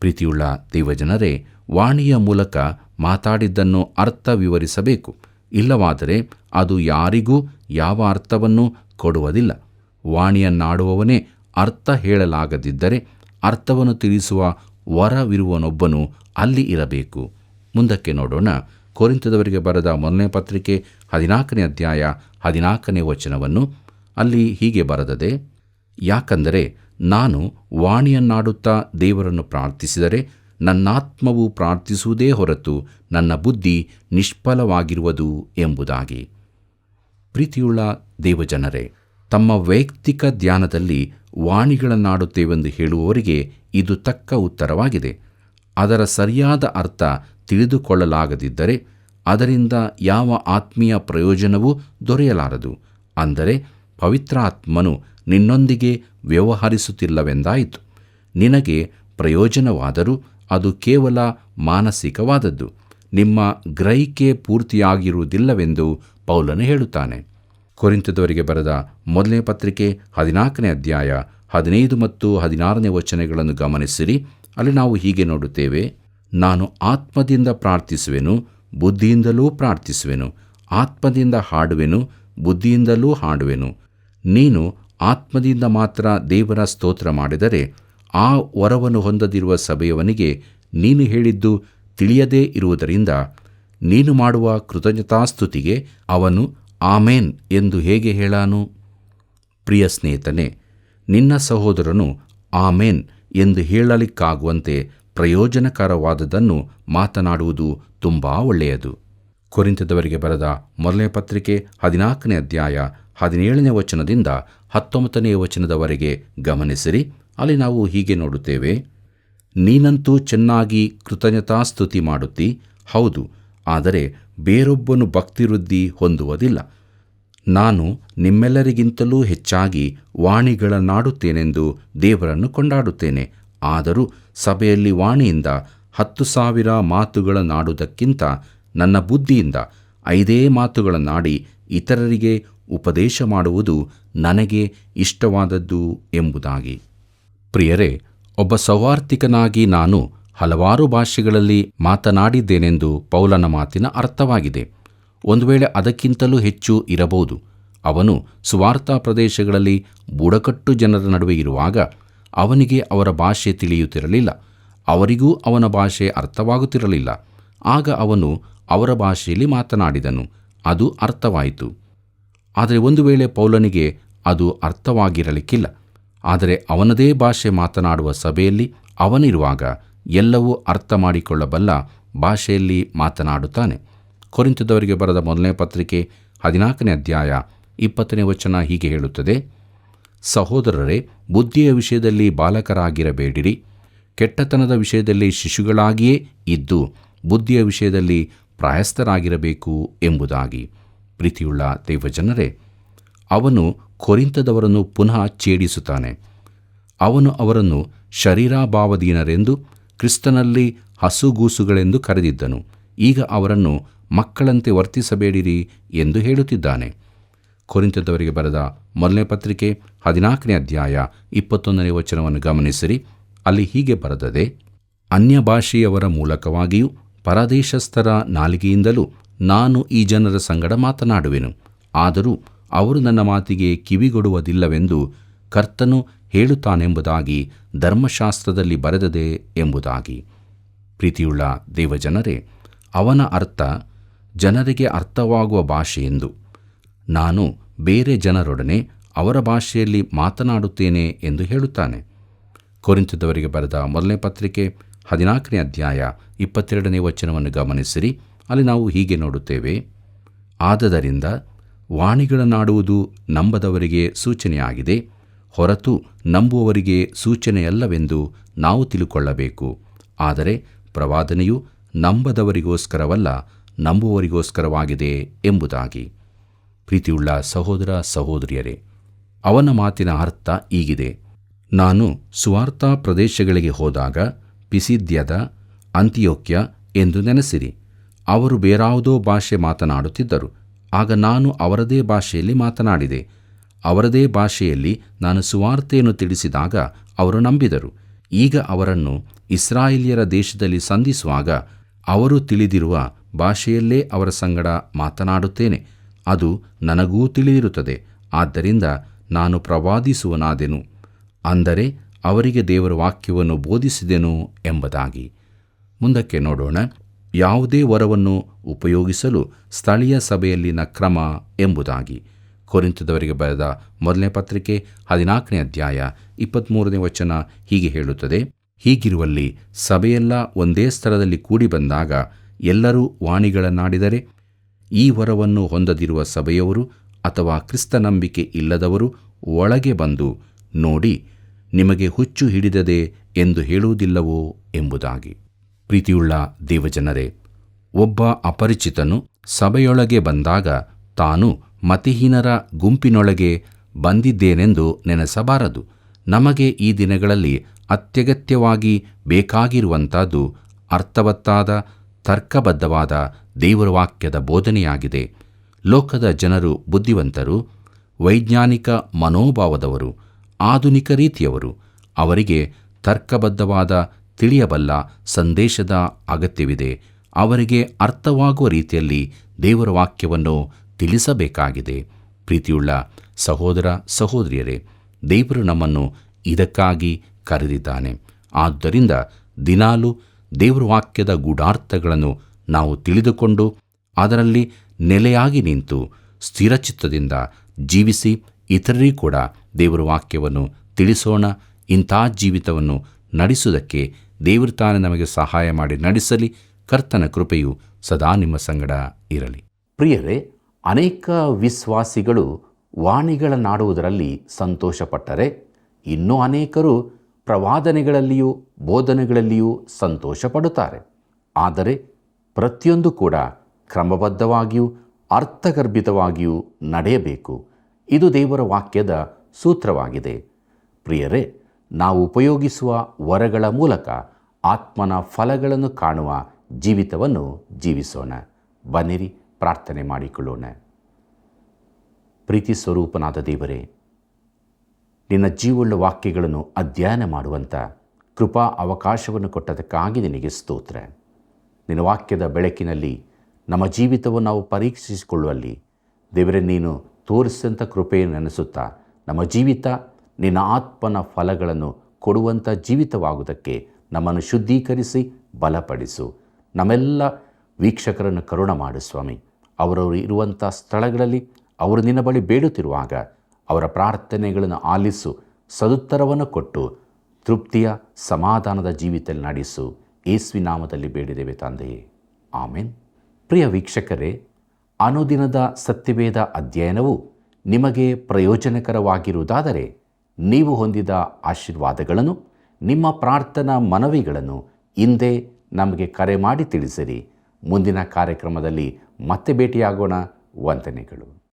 ಪ್ರೀತಿಯುಳ್ಳ ದೇವಜನರೇ, ವಾಣಿಯ ಮೂಲಕ ಮಾತಾಡಿದ್ದನ್ನು ಅರ್ಥ ವಿವರಿಸಬೇಕು. ಇಲ್ಲವಾದರೆ ಅದು ಯಾರಿಗೂ ಯಾವ ಅರ್ಥವನ್ನು ಕೊಡುವುದಿಲ್ಲ. ವಾಣಿಯನ್ನಾಡುವವನೇ ಅರ್ಥ ಹೇಳಲಾಗದಿದ್ದರೆ ಅರ್ಥವನ್ನು ತಿಳಿಸುವ ವರವಿರುವನೊಬ್ಬನು ಅಲ್ಲಿ ಇರಬೇಕು. ಮುಂದಕ್ಕೆ ನೋಡೋಣ. ಕೊರಿಂಥದವರಿಗೆ ಬರೆದ ಮೊದಲನೇ ಪತ್ರಿಕೆ 14ನೇ ಅಧ್ಯಾಯ 14ನೇ ವಚನವನ್ನು. ಅಲ್ಲಿ ಹೀಗೆ ಬರೆದದೆ, ಯಾಕಂದರೆ ನಾನು ವಾಣಿಯನ್ನಾಡುತ್ತಾ ದೇವರನ್ನು ಪ್ರಾರ್ಥಿಸಿದರೆ ನನ್ನಾತ್ಮವು ಪ್ರಾರ್ಥಿಸುವುದೇ ಹೊರತು ನನ್ನ ಬುದ್ಧಿ ನಿಷ್ಫಲವಾಗಿರುವುದು ಎಂಬುದಾಗಿ. ಪ್ರೀತಿಯುಳ್ಳ ದೇವಜನರೇ, ತಮ್ಮ ವೈಯಕ್ತಿಕ ಧ್ಯಾನದಲ್ಲಿ ವಾಣಿಗಳನ್ನಾಡುತ್ತೇವೆಂದು ಹೇಳುವವರಿಗೆ ಇದು ತಕ್ಕ ಉತ್ತರವಾಗಿದೆ. ಅದರ ಸರಿಯಾದ ಅರ್ಥ ತಿಳಿದುಕೊಳ್ಳಲಾಗದಿದ್ದರೆ ಅದರಿಂದ ಯಾವ ಆತ್ಮೀಯ ಪ್ರಯೋಜನವೂ ದೊರೆಯಲಾರದು. ಅಂದರೆ ಪವಿತ್ರಾತ್ಮನು ನಿನ್ನೊಂದಿಗೆ ವ್ಯವಹರಿಸುತ್ತಿಲ್ಲವೆಂದಾಯಿತು. ನಿನಗೆ ಪ್ರಯೋಜನವಾದರೂ ಅದು ಕೇವಲ ಮಾನಸಿಕವಾದದ್ದು, ನಿಮ್ಮ ಗ್ರಹಿಕೆ ಪೂರ್ತಿಯಾಗಿರುವುದಿಲ್ಲವೆಂದು ಪೌಲನು ಹೇಳುತ್ತಾನೆ. ಕೊರಿಂಥದವರಿಗೆ ಬರೆದ ಮೊದಲನೇ ಪತ್ರಿಕೆ 14ನೇ ಅಧ್ಯಾಯ 15 ಮತ್ತು 16ನೇ ವಚನಗಳನ್ನು ಗಮನಿಸಿರಿ. ಅಲ್ಲಿ ನಾವು ಹೀಗೆ ನೋಡುತ್ತೇವೆ, ನಾನು ಆತ್ಮದಿಂದ ಪ್ರಾರ್ಥಿಸುವೆನು, ಬುದ್ಧಿಯಿಂದಲೂ ಪ್ರಾರ್ಥಿಸುವೆನು, ಆತ್ಮದಿಂದ ಹಾಡುವೆನು, ಬುದ್ಧಿಯಿಂದಲೂ ಹಾಡುವೆನು. ನೀನು ಆತ್ಮದಿಂದ ಮಾತ್ರ ದೇವರ ಸ್ತೋತ್ರ ಮಾಡಿದರೆ ಆ ವರವನ್ನು ಹೊಂದದಿರುವ ಸಭೆಯವನಿಗೆ ನೀನು ಹೇಳಿದ್ದು ತಿಳಿಯದೇ ಇರುವುದರಿಂದ ನೀನು ಮಾಡುವ ಕೃತಜ್ಞತಾಸ್ತುತಿಗೆ ಅವನು ಆಮೇನ್ ಎಂದು ಹೇಗೆ ಹೇಳಾನು? ಪ್ರಿಯ ಸ್ನೇಹಿತನೇ, ನಿನ್ನ ಸಹೋದರನು ಆಮೇನ್ ಎಂದು ಹೇಳಲಿಕ್ಕಾಗುವಂತೆ ಪ್ರಯೋಜನಕರವಾದದನ್ನು ಮಾತನಾಡುವುದು ತುಂಬ ಒಳ್ಳೆಯದು. ಕೊರಿಂಥದವರಿಗೆ ಬರೆದ ಮೊದಲನೇ ಪತ್ರಿಕೆ 14ನೇ ಅಧ್ಯಾಯ 17ನೇ ವಚನದಿಂದ 19ನೇ ವಚನದವರೆಗೆ ಗಮನಿಸಿರಿ. ಅಲ್ಲಿ ನಾವು ಹೀಗೆ ನೋಡುತ್ತೇವೆ, ನೀನಂತೂ ಚೆನ್ನಾಗಿ ಕೃತಜ್ಞತಾಸ್ತುತಿ ಮಾಡುತ್ತಿ, ಹೌದು, ಆದರೆ ಬೇರೊಬ್ಬನು ಭಕ್ತಿವೃದ್ಧಿ ಹೊಂದುವುದಿಲ್ಲ. ನಾನು ನಿಮ್ಮೆಲ್ಲರಿಗಿಂತಲೂ ಹೆಚ್ಚಾಗಿ ವಾಣಿಗಳನ್ನಾಡುತ್ತೇನೆಂದು ದೇವರನ್ನು ಕೊಂಡಾಡುತ್ತೇನೆ. ಆದರೂ ಸಭೆಯಲ್ಲಿ ವಾಣಿಯಿಂದ 10,000 ಮಾತುಗಳನ್ನಾಡುವುದಕ್ಕಿಂತ ನನ್ನ ಬುದ್ಧಿಯಿಂದ 5 ಮಾತುಗಳನ್ನಾಡಿ ಇತರರಿಗೆ ಉಪದೇಶ ಮಾಡುವುದು ನನಗೆ ಇಷ್ಟವಾದದ್ದು ಎಂಬುದಾಗಿ. ಪ್ರಿಯರೇ, ಒಬ್ಬ ಸೌವಾರ್ತಿಕನಾಗಿ ನಾನು ಹಲವಾರು ಭಾಷೆಗಳಲ್ಲಿ ಮಾತನಾಡಿದ್ದೇನೆಂದು ಪೌಲನ ಮಾತಿನ ಅರ್ಥವಾಗಿದೆ. ಒಂದು ವೇಳೆ ಅದಕ್ಕಿಂತಲೂ ಹೆಚ್ಚು ಇರಬಹುದು. ಅವನು ಸುವಾರ್ತಾ ಪ್ರದೇಶಗಳಲ್ಲಿ ಬುಡಕಟ್ಟು ಜನರ ನಡುವೆ ಇರುವಾಗ ಅವನಿಗೆ ಅವರ ಭಾಷೆ ತಿಳಿಯುತ್ತಿರಲಿಲ್ಲ. ಅವರಿಗೂ ಅವನ ಭಾಷೆ ಅರ್ಥವಾಗುತ್ತಿರಲಿಲ್ಲ. ಆಗ ಅವನು ಅವರ ಭಾಷೆಯಲ್ಲಿ ಮಾತನಾಡಿದನು, ಅದು ಅರ್ಥವಾಯಿತು. ಆದರೆ ಒಂದು ವೇಳೆ ಪೌಲನಿಗೆ ಅದು ಅರ್ಥವಾಗಿರಲಿಕ್ಕಿಲ್ಲ. ಆದರೆ ಅವನದೇ ಭಾಷೆ ಮಾತನಾಡುವ ಸಭೆಯಲ್ಲಿ ಅವನಿರುವಾಗ ಎಲ್ಲವೂ ಅರ್ಥ ಮಾಡಿಕೊಳ್ಳಬಲ್ಲ ಭಾಷೆಯಲ್ಲಿ ಮಾತನಾಡುತ್ತಾನೆ. ಕೊರಿಂಥದವರಿಗೆ ಬರೆದ ಮೊದಲನೇ ಪತ್ರಿಕೆ 14ನೇ ಅಧ್ಯಾಯ 20ನೇ ವಚನ ಹೀಗೆ ಹೇಳುತ್ತದೆ: ಸಹೋದರರೇ, ಬುದ್ಧಿಯ ವಿಷಯದಲ್ಲಿ ಬಾಲಕರಾಗಿರಬೇಡಿರಿ, ಕೆಟ್ಟತನದ ವಿಷಯದಲ್ಲಿ ಶಿಶುಗಳಾಗಿಯೇ ಇದ್ದು ಬುದ್ಧಿಯ ವಿಷಯದಲ್ಲಿ ಪ್ರಾಯಸ್ಥರಾಗಿರಬೇಕು ಎಂಬುದಾಗಿ. ಪ್ರೀತಿಯುಳ್ಳ ದೈವಜನರೇ, ಅವನು ಕೊರಿಂಥದವರನ್ನು ಪುನಃ ಛೇಡಿಸುತ್ತಾನೆ. ಅವನು ಅವರನ್ನು ಶರೀರಾಭಾವದೀನರೆಂದು ಕ್ರಿಸ್ತನಲ್ಲಿ ಹಸುಗೂಸುಗಳೆಂದು ಕರೆದಿದ್ದನು. ಈಗ ಅವರನ್ನು ಮಕ್ಕಳಂತೆ ವರ್ತಿಸಬೇಡಿರಿ ಎಂದು ಹೇಳುತ್ತಿದ್ದಾನೆ. ಕೊರಿಂಥದವರಿಗೆ ಬರೆದ ಮೊದಲನೇ ಪತ್ರಿಕೆ 14ನೇ ಅಧ್ಯಾಯ 21ನೇ ವಚನವನ್ನು ಗಮನಿಸಿರಿ. ಅಲ್ಲಿ ಹೀಗೆ ಬರೆದದೆ: ಅನ್ಯ ಭಾಷೆಯವರ ಮೂಲಕವಾಗಿಯೂ ಪರದೇಶಸ್ಥರ ನಾಲಿಗೆಯಿಂದಲೂ ನಾನು ಈ ಜನರ ಸಂಗಡ ಮಾತನಾಡುವೆನು. ಆದರೂ ಅವರು ನನ್ನ ಮಾತಿಗೆ ಕಿವಿಗೊಡುವುದಿಲ್ಲವೆಂದು ಕರ್ತನು ಹೇಳುತ್ತಾನೆಂಬುದಾಗಿ ಧರ್ಮಶಾಸ್ತ್ರದಲ್ಲಿ ಬರೆದದೆ ಎಂಬುದಾಗಿ. ಪ್ರೀತಿಯುಳ್ಳ ದೇವಜನರೇ, ಅವನ ಅರ್ಥ ಜನರಿಗೆ ಅರ್ಥವಾಗುವ ಭಾಷೆಯೆಂದು. ನಾನು ಬೇರೆ ಜನರೊಡನೆ ಅವರ ಭಾಷೆಯಲ್ಲಿ ಮಾತನಾಡುತ್ತೇನೆ ಎಂದು ಹೇಳುತ್ತಾನೆ. ಕೊರಿಂಥದವರಿಗೆ ಬರೆದ ಮೊದಲನೇ ಪತ್ರಿಕೆ 14ನೇ ಅಧ್ಯಾಯ 22ನೇ ವಚನವನ್ನು ಗಮನಿಸಿರಿ. ಅಲ್ಲಿ ನಾವು ಹೀಗೆ ನೋಡುತ್ತೇವೆ: ಆದದರಿಂದ ವಾಣಿಗಳನ್ನಾಡುವುದು ನಂಬದವರಿಗೆ ಸೂಚನೆಯಾಗಿದೆ, ಹೊರತು ನಂಬುವವರಿಗೆ ಸೂಚನೆಯಲ್ಲವೆಂದು ನಾವು ತಿಳುಕೊಳ್ಳಬೇಕು. ಆದರೆ ಪ್ರವಾದನೆಯು ನಂಬದವರಿಗೋಸ್ಕರವಲ್ಲ, ನಂಬುವವರಿಗೋಸ್ಕರವಾಗಿದೆ ಎಂಬುದಾಗಿ. ಪ್ರೀತಿಯುಳ್ಳ ಸಹೋದರ ಸಹೋದರಿಯರೇ, ಅವನ ಮಾತಿನ ಅರ್ಥ ಹೀಗಿದೆ: ನಾನು ಸುವಾರ್ತಾ ಪ್ರದೇಶಗಳಿಗೆ ಹೋದಾಗ ಪಿಸಿದ್ಯದ, ಅಂತಿಯೋಕ್ಯ ಎಂದು ನೆನೆಸಿರಿ. ಅವರು ಬೇರಾವುದೋ ಭಾಷೆ ಮಾತನಾಡುತ್ತಿದ್ದರು. ಆಗ ನಾನು ಅವರದೇ ಭಾಷೆಯಲ್ಲಿ ಮಾತನಾಡಿದೆ. ಅವರದೇ ಭಾಷೆಯಲ್ಲಿ ನಾನು ಸುವಾರ್ತೆಯನ್ನು ತಿಳಿಸಿದಾಗ ಅವರು ನಂಬಿದರು. ಈಗ ಅವರನ್ನು ಇಸ್ರಾಯೇಲ್ಯರ ದೇಶದಲ್ಲಿ ಸಂಧಿಸುವಾಗ ಅವರು ತಿಳಿದಿರುವ ಭಾಷೆಯಲ್ಲೇ ಅವರ ಸಂಗಡ ಮಾತನಾಡುತ್ತೇನೆ. ಅದು ನನಗೂ ತಿಳಿದಿರುತ್ತದೆ. ಆದ್ದರಿಂದ ನಾನು ಪ್ರವಾದಿಸುವನಾದೆನು, ಅಂದರೆ ಅವರಿಗೆ ದೇವರ ವಾಕ್ಯವನ್ನು ಬೋಧಿಸಿದೆನು ಎಂಬುದಾಗಿ. ಮುಂದಕ್ಕೆ ನೋಡೋಣ. ಯಾವುದೇ ವರವನ್ನು ಉಪಯೋಗಿಸಲು ಸ್ಥಳೀಯ ಸಭೆಯಲ್ಲಿನ ಕ್ರಮ ಎಂಬುದಾಗಿ. ಕೊರಿಂಥದವರಿಗೆ ಬರೆದ ಮೊದಲನೇ ಪತ್ರಿಕೆ 14ನೇ ಅಧ್ಯಾಯ 23ನೇ ವಚನ ಹೀಗೆ ಹೇಳುತ್ತದೆ: ಹೀಗಿರುವಲ್ಲಿ ಸಭೆಯೆಲ್ಲ ಒಂದೇ ಸ್ಥಳದಲ್ಲಿ ಕೂಡಿ ಬಂದಾಗ ಎಲ್ಲರೂ ವಾಣಿಗಳನ್ನಾಡಿದರೆ ಈ ವರವನ್ನು ಹೊಂದದಿರುವ ಸಭೆಯವರು ಅಥವಾ ಕ್ರಿಸ್ತ ನಂಬಿಕೆ ಇಲ್ಲದವರು ಒಳಗೆ ಬಂದು ನೋಡಿ, ನಿಮಗೆ ಹುಚ್ಚು ಹಿಡಿದದೆ ಎಂದು ಹೇಳುವುದಿಲ್ಲವೋ ಎಂಬುದಾಗಿ. ಪ್ರೀತಿಯುಳ್ಳ ದೇವಜನರೇ, ಒಬ್ಬ ಅಪರಿಚಿತನು ಸಭೆಯೊಳಗೆ ಬಂದಾಗ ತಾನು ಮತಿಹೀನರ ಗುಂಪಿನೊಳಗೆ ಬಂದಿದ್ದೇನೆಂದು ನೆನೆಸಬಾರದು. ನಮಗೆ ಈ ದಿನಗಳಲ್ಲಿ ಅತ್ಯಗತ್ಯವಾಗಿ ಬೇಕಾಗಿರುವಂಥದ್ದು ಅರ್ಥವತ್ತಾದ, ತರ್ಕಬದ್ಧವಾದ ದೇವರ ವಾಕ್ಯದ ಬೋಧನೆಯಾಗಿದೆ. ಲೋಕದ ಜನರು ಬುದ್ಧಿವಂತರು, ವೈಜ್ಞಾನಿಕ ಮನೋಭಾವದವರು, ಆಧುನಿಕ ರೀತಿಯವರು. ಅವರಿಗೆ ತರ್ಕಬದ್ಧವಾದ, ತಿಳಿಯಬಲ್ಲ ಸಂದೇಶದ ಅಗತ್ಯವಿದೆ. ಅವರಿಗೆ ಅರ್ಥವಾಗುವ ರೀತಿಯಲ್ಲಿ ದೇವರ ವಾಕ್ಯವನ್ನು ತಿಳಿಸಬೇಕಾಗಿದೆ. ಪ್ರೀತಿಯುಳ್ಳ ಸಹೋದರ ಸಹೋದರಿಯರೇ, ದೇವರು ನಮ್ಮನ್ನು ಇದಕ್ಕಾಗಿ ಕರೆದಿದ್ದಾನೆ. ಆದ್ದರಿಂದ ದಿನಾಲೂ ದೇವರ ವಾಕ್ಯದ ಗೂಢಾರ್ಥಗಳನ್ನು ನಾವು ತಿಳಿದುಕೊಂಡು ಅದರಲ್ಲಿ ನೆಲೆಯಾಗಿ ನಿಂತು ಸ್ಥಿರಚಿತ್ತದಿಂದ ಜೀವಿಸಿ ಇತರರಿಗೂ ಕೂಡ ದೇವರ ವಾಕ್ಯವನ್ನು ತಿಳಿಸೋಣ. ಇಂಥ ಜೀವಿತವನ್ನು ನಡೆಸುವುದಕ್ಕೆ ದೇವರು ತಾನೇ ನಮಗೆ ಸಹಾಯ ಮಾಡಿ ನಡೆಸಲಿ. ಕರ್ತನ ಕೃಪೆಯು ಸದಾ ನಿಮ್ಮ ಸಂಗಡ ಇರಲಿ. ಪ್ರಿಯರೇ, ಅನೇಕ ವಿಶ್ವಾಸಿಗಳು ವಾಣಿಗಳನ್ನಾಡುವುದರಲ್ಲಿ ಸಂತೋಷಪಟ್ಟರೆ, ಇನ್ನೂ ಅನೇಕರು ಪ್ರವಾದನೆಗಳಲ್ಲಿಯೂ ಬೋಧನೆಗಳಲ್ಲಿಯೂ ಸಂತೋಷಪಡುತ್ತಾರೆ. ಆದರೆ ಪ್ರತಿಯೊಂದು ಕೂಡ ಕ್ರಮಬದ್ಧವಾಗಿಯೂ ಅರ್ಥಗರ್ಭಿತವಾಗಿಯೂ ನಡೆಯಬೇಕು. ಇದು ದೇವರ ವಾಕ್ಯದ ಸೂತ್ರವಾಗಿದೆ. ಪ್ರಿಯರೇ, ನಾವು ಉಪಯೋಗಿಸುವ ವರಗಳ ಮೂಲಕ ಆತ್ಮನ ಫಲಗಳನ್ನು ಕಾಣುವ ಜೀವಿತವನ್ನು ಜೀವಿಸೋಣ. ಬನ್ನಿರಿ, ಪ್ರಾರ್ಥನೆ ಮಾಡಿಕೊಳ್ಳೋಣ. ಪ್ರೀತಿ ಸ್ವರೂಪನಾದ ದೇವರೇ, ನಿನ್ನ ಜೀವವುಳ್ಳ ವಾಕ್ಯಗಳನ್ನು ಅಧ್ಯಯನ ಮಾಡುವಂಥ ಕೃಪಾ ಅವಕಾಶವನ್ನು ಕೊಟ್ಟದಕ್ಕಾಗಿ ನಿನಗೆ ಸ್ತೋತ್ರ. ನಿನ್ನ ವಾಕ್ಯದ ಬೆಳಕಿನಲ್ಲಿ ನಮ್ಮ ಜೀವಿತವನ್ನು ನಾವು ಪರೀಕ್ಷಿಸಿಕೊಳ್ಳುವಲ್ಲಿ ದೇವರೇ ನೀನು ತೋರಿಸಿದಂಥ ಕೃಪೆಯನ್ನು ನೆನೆಸುತ್ತಾ ನಮ್ಮ ಜೀವಿತ ನಿನ್ನ ಆತ್ಮನ ಫಲಗಳನ್ನು ಕೊಡುವಂಥ ಜೀವಿತವಾಗುವುದಕ್ಕೆ ನಮ್ಮನ್ನು ಶುದ್ಧೀಕರಿಸಿ ಬಲಪಡಿಸು. ನಮ್ಮೆಲ್ಲ ವೀಕ್ಷಕರನ್ನು ಕರುಣ ಮಾಡು ಸ್ವಾಮಿ. ಅವರವರು ಇರುವಂಥ ಸ್ಥಳಗಳಲ್ಲಿ ಅವರು ನಿನ್ನ ಬಳಿ ಬೇಡುತ್ತಿರುವಾಗ ಅವರ ಪ್ರಾರ್ಥನೆಗಳನ್ನು ಆಲಿಸು, ಸದುತ್ತರವನ್ನು ಕೊಟ್ಟು ತೃಪ್ತಿಯ ಸಮಾಧಾನದ ಜೀವಿತದಲ್ಲಿ ನಡೆಸು. ಯೇಸುವಿನ ನಾಮದಲ್ಲಿ ಬೇಡಿದ್ದೇವೆ ತಂದೆಯೇ, ಆಮೆನ್. ಪ್ರಿಯ ವೀಕ್ಷಕರೇ, ಅನುದಿನದ ಸತ್ಯವೇದ ಅಧ್ಯಯನವು ನಿಮಗೆ ಪ್ರಯೋಜನಕರವಾಗಿರುವುದಾದರೆ ನೀವು ಹೊಂದಿದ ಆಶೀರ್ವಾದಗಳನ್ನು, ನಿಮ್ಮ ಪ್ರಾರ್ಥನಾ ಮನವಿಗಳನ್ನು ಹಿಂದೆ ನಮಗೆ ಕರೆ ಮಾಡಿ ತಿಳಿಸಿರಿ. ಮುಂದಿನ ಕಾರ್ಯಕ್ರಮದಲ್ಲಿ ಮತ್ತೆ ಭೇಟಿಯಾಗೋಣ. ವಂದನೆಗಳು.